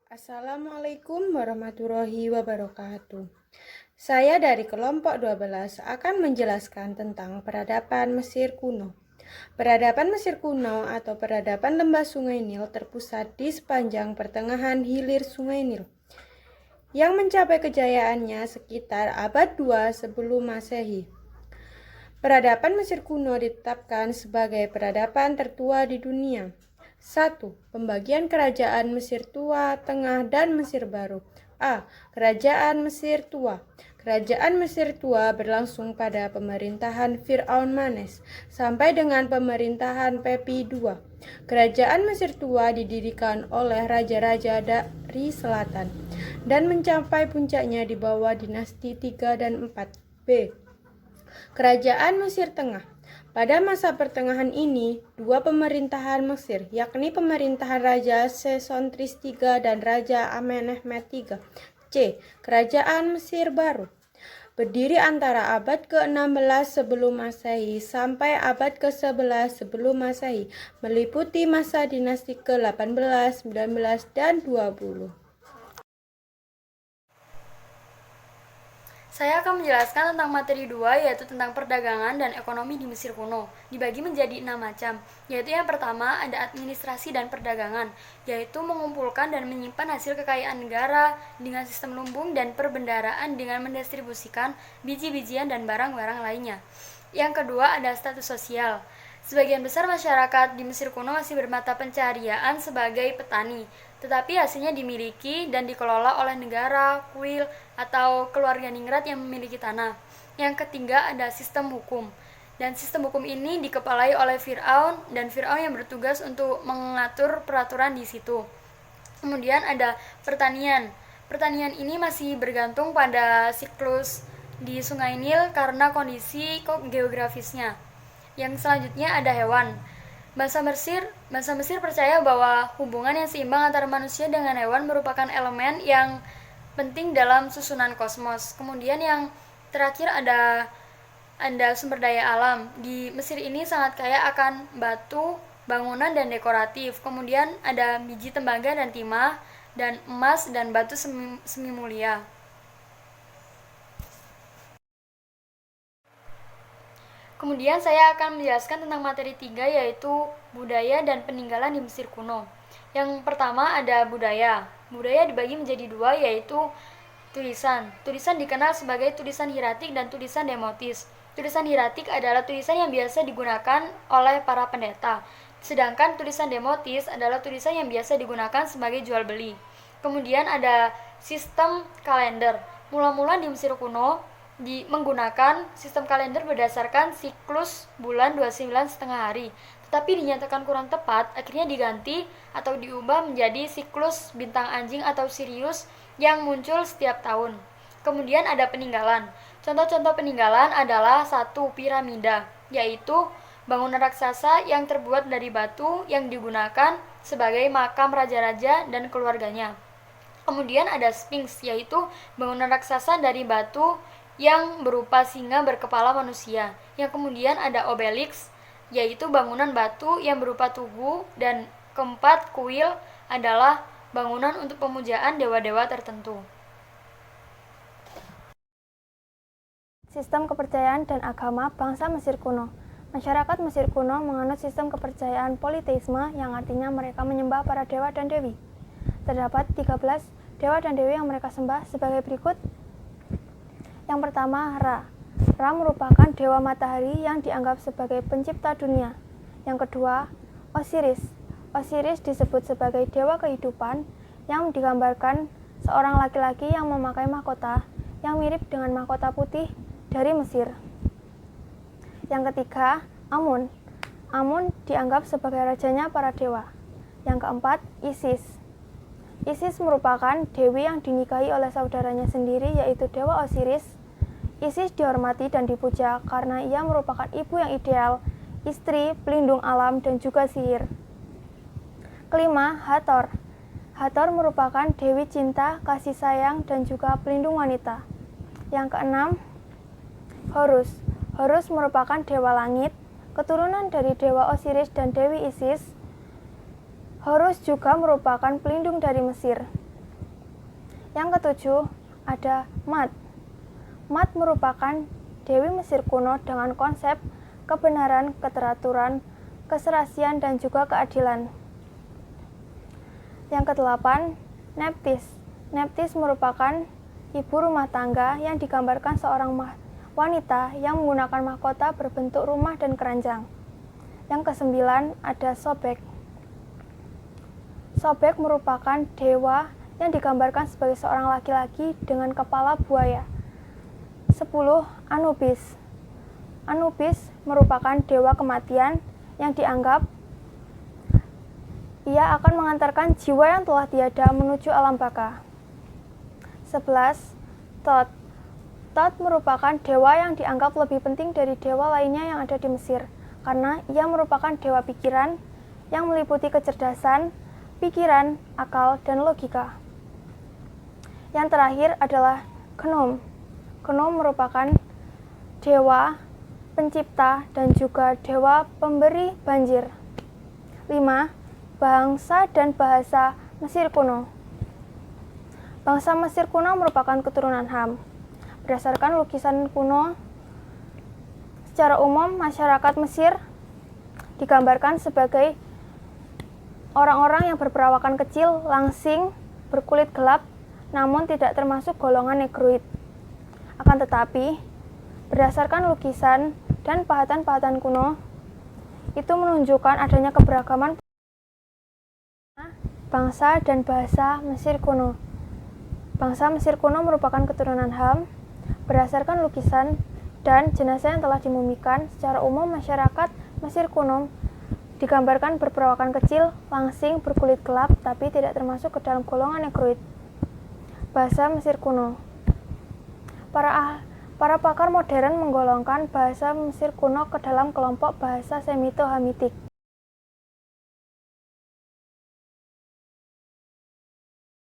Assalamualaikum warahmatullahi wabarakatuh. Saya dari kelompok 12 akan menjelaskan tentang peradaban Mesir kuno. Peradaban Mesir kuno atau peradaban lembah Sungai Nil terpusat di sepanjang pertengahan hilir Sungai Nil, yang mencapai kejayaannya sekitar abad 2 sebelum Masehi. Peradaban Mesir kuno ditetapkan sebagai peradaban tertua di dunia. 1. Pembagian kerajaan Mesir tua, tengah, dan Mesir baru. A. Kerajaan Mesir tua. Kerajaan Mesir tua berlangsung pada pemerintahan Fir'aun Manes sampai dengan pemerintahan Pepi II. Kerajaan Mesir tua didirikan oleh raja-raja dari selatan dan mencapai puncaknya di bawah dinasti 3 dan 4. B. Kerajaan Mesir Tengah. Pada masa pertengahan ini, dua pemerintahan Mesir, yakni pemerintahan Raja Sesontris III dan Raja Amenemhet III. C. Kerajaan Mesir Baru. Berdiri antara abad ke-16 sebelum Masehi sampai abad ke-11 sebelum Masehi, meliputi masa dinasti ke-18, 19, dan 20. Saya akan menjelaskan tentang materi 2, yaitu tentang perdagangan dan ekonomi di Mesir kuno. Dibagi menjadi 6 macam, yaitu yang pertama ada administrasi dan perdagangan, yaitu mengumpulkan dan menyimpan hasil kekayaan negara dengan sistem lumbung dan perbendaharaan dengan mendistribusikan biji-bijian dan barang-barang lainnya. Yang kedua ada status sosial. Sebagian besar masyarakat di Mesir kuno masih bermata pencaharian sebagai petani, tetapi hasilnya dimiliki dan dikelola oleh negara, kuil, atau keluarga ningrat yang memiliki tanah. Yang ketiga ada sistem hukum. Dan sistem hukum ini dikepalai oleh Fir'aun, dan Fir'aun yang bertugas untuk mengatur peraturan di situ. Kemudian ada pertanian. Pertanian ini masih bergantung pada siklus di Sungai Nil karena kondisi geografisnya. Yang selanjutnya ada hewan. Bangsa Mesir percaya bahwa hubungan yang seimbang antara manusia dengan hewan merupakan elemen yang penting dalam susunan kosmos. Kemudian yang terakhir ada sumber daya alam. Di Mesir ini sangat kaya akan batu, bangunan, dan dekoratif. Kemudian ada biji tembaga dan timah, dan emas dan batu semi mulia. Kemudian saya akan menjelaskan tentang materi 3, yaitu budaya dan peninggalan di Mesir kuno. Yang pertama ada budaya. Budaya dibagi menjadi 2, yaitu tulisan. Tulisan dikenal sebagai tulisan hieratik dan tulisan demotis. Tulisan hieratik adalah tulisan yang biasa digunakan oleh para pendeta. Sedangkan tulisan demotis adalah tulisan yang biasa digunakan sebagai jual beli. Kemudian ada sistem kalender. Mula-mula di Mesir kuno menggunakan sistem kalender berdasarkan siklus bulan 29,5 hari, tetapi dinyatakan kurang tepat, akhirnya diganti atau diubah menjadi siklus bintang anjing atau Sirius yang muncul setiap tahun. Kemudian ada peninggalan. Contoh-contoh peninggalan adalah 1. Piramida, yaitu bangunan raksasa yang terbuat dari batu yang digunakan sebagai makam raja-raja dan keluarganya. Kemudian ada Sphinx, yaitu bangunan raksasa dari batu yang berupa singa berkepala manusia. Yang kemudian ada Obelix, yaitu bangunan batu yang berupa tugu, dan keempat kuil adalah bangunan untuk pemujaan dewa-dewa tertentu. Sistem kepercayaan dan agama bangsa Mesir kuno. Masyarakat Mesir kuno menganut sistem kepercayaan politeisme, yang artinya mereka menyembah para dewa dan dewi. Terdapat 13 dewa dan dewi yang mereka sembah sebagai berikut. Yang pertama, Ra. Ra merupakan dewa matahari yang dianggap sebagai pencipta dunia. Yang kedua, Osiris. Osiris disebut sebagai dewa kehidupan yang digambarkan seorang laki-laki yang memakai mahkota yang mirip dengan mahkota putih dari Mesir. Yang ketiga, Amun. Amun dianggap sebagai rajanya para dewa. Yang keempat, Isis. Isis merupakan dewi yang dinikahi oleh saudaranya sendiri, yaitu dewa Osiris. Isis dihormati dan dipuja karena ia merupakan ibu yang ideal, istri, pelindung alam, dan juga sihir. Kelima, Hathor. Hathor merupakan dewi cinta, kasih sayang, dan juga pelindung wanita. Yang keenam, Horus. Horus merupakan dewa langit, keturunan dari dewa Osiris dan dewi Isis. Horus juga merupakan pelindung dari Mesir. Yang ketujuh, ada Mat. Mat merupakan dewi Mesir kuno dengan konsep kebenaran, keteraturan, keserasian, dan juga keadilan. Yang kedelapan, Neptis. Neptis merupakan ibu rumah tangga yang digambarkan seorang wanita yang menggunakan mahkota berbentuk rumah dan keranjang. Yang kesembilan, ada Sobek. Sobek merupakan dewa yang digambarkan sebagai seorang laki-laki dengan kepala buaya. 10. Anubis. Anubis merupakan dewa kematian yang dianggap ia akan mengantarkan jiwa yang telah tiada menuju alam baka. 11. Tot. Tot merupakan dewa yang dianggap lebih penting dari dewa lainnya yang ada di Mesir, karena ia merupakan dewa pikiran yang meliputi kecerdasan, pikiran, akal, dan logika. Yang terakhir adalah Khnum. Khnum merupakan dewa pencipta dan juga dewa pemberi banjir. 5. Bangsa dan bahasa Mesir kuno. Bangsa Mesir kuno merupakan keturunan Ham. Berdasarkan lukisan kuno, secara umum masyarakat Mesir digambarkan sebagai orang-orang yang berperawakan kecil, langsing, berkulit gelap, namun tidak termasuk golongan negroid. Akan tetapi, berdasarkan lukisan dan pahatan-pahatan kuno, itu menunjukkan adanya keberagaman bangsa dan bahasa Mesir kuno. Bangsa Mesir kuno merupakan keturunan Ham. Berdasarkan lukisan dan jenazah yang telah dimumikan, secara umum masyarakat Mesir kuno digambarkan berperawakan kecil, langsing, berkulit gelap, tapi tidak termasuk ke dalam golongan negroid. Bahasa Mesir kuno. Para pakar modern menggolongkan bahasa Mesir kuno ke dalam kelompok bahasa Semito-Hamitik.